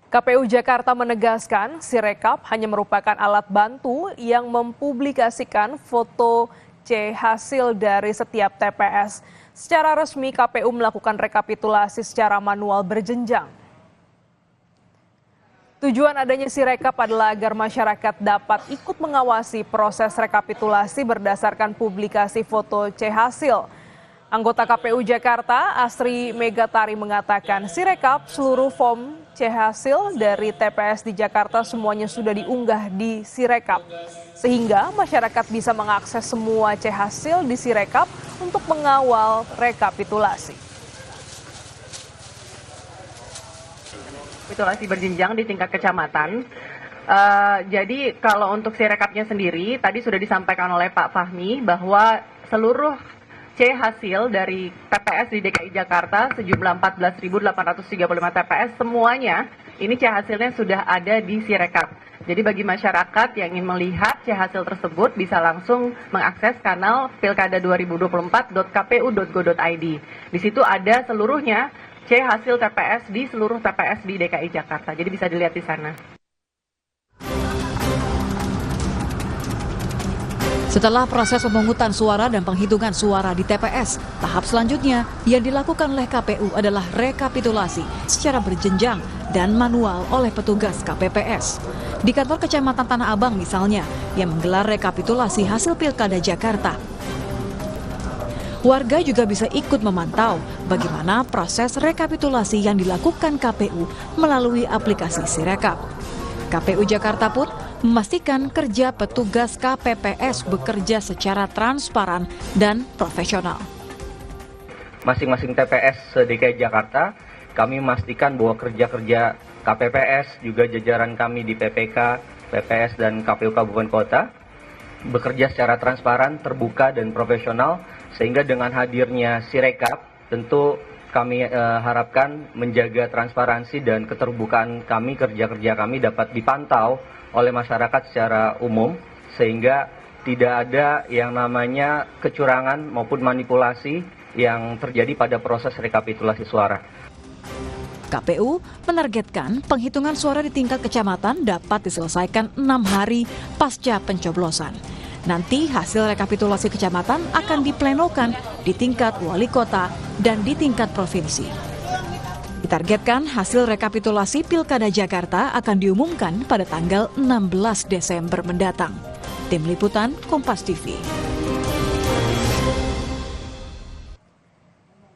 KPU Jakarta menegaskan Sirekap hanya merupakan alat bantu yang mempublikasikan foto C hasil dari setiap TPS. Secara resmi KPU melakukan rekapitulasi secara manual berjenjang. Tujuan adanya Sirekap adalah agar masyarakat dapat ikut mengawasi proses rekapitulasi berdasarkan publikasi foto C hasil. Anggota KPU Jakarta, Asri Megatari mengatakan Sirekap seluruh form C hasil dari TPS di Jakarta semuanya sudah diunggah di Sirekap. Sehingga masyarakat bisa mengakses semua C hasil di Sirekap untuk mengawal rekapitulasi. Rekapitulasi berjenjang di tingkat kecamatan. Jadi kalau untuk Sirekapnya sendiri, tadi sudah disampaikan oleh Pak Fahmi bahwa seluruh C hasil dari TPS di DKI Jakarta sejumlah 14.835 TPS semuanya ini C hasilnya sudah ada di Sirekap. Jadi bagi masyarakat yang ingin melihat C hasil tersebut bisa langsung mengakses kanal pilkada2024.kpu.go.id. Di situ ada seluruhnya C hasil TPS di seluruh TPS di DKI Jakarta. Jadi bisa dilihat di sana. Setelah proses pemungutan suara dan penghitungan suara di TPS, tahap selanjutnya yang dilakukan oleh KPU adalah rekapitulasi secara berjenjang dan manual oleh petugas KPPS. Di kantor Kecamatan Tanah Abang misalnya, yang menggelar rekapitulasi hasil Pilkada Jakarta. Warga juga bisa ikut memantau bagaimana proses rekapitulasi yang dilakukan KPU melalui aplikasi Sirekap. KPU Jakarta pun memastikan kerja petugas KPPS bekerja secara transparan dan profesional. Masing-masing TPS DKI Jakarta, kami memastikan bahwa kerja-kerja KPPS, juga jajaran kami di PPK, PPS, dan KPU Kabupaten Kota, bekerja secara transparan, terbuka, dan profesional, sehingga dengan hadirnya Sirekap, tentu kami harapkan menjaga transparansi dan keterbukaan kami, kerja-kerja kami dapat dipantau oleh masyarakat secara umum, sehingga tidak ada yang namanya kecurangan maupun manipulasi yang terjadi pada proses rekapitulasi suara. KPU menargetkan penghitungan suara di tingkat kecamatan dapat diselesaikan 6 hari pasca pencoblosan. Nanti hasil rekapitulasi kecamatan akan diplenokan di tingkat wali kota dan di tingkat provinsi. Ditargetkan hasil rekapitulasi Pilkada Jakarta akan diumumkan pada tanggal 16 Desember mendatang. Tim Liputan Kompas TV.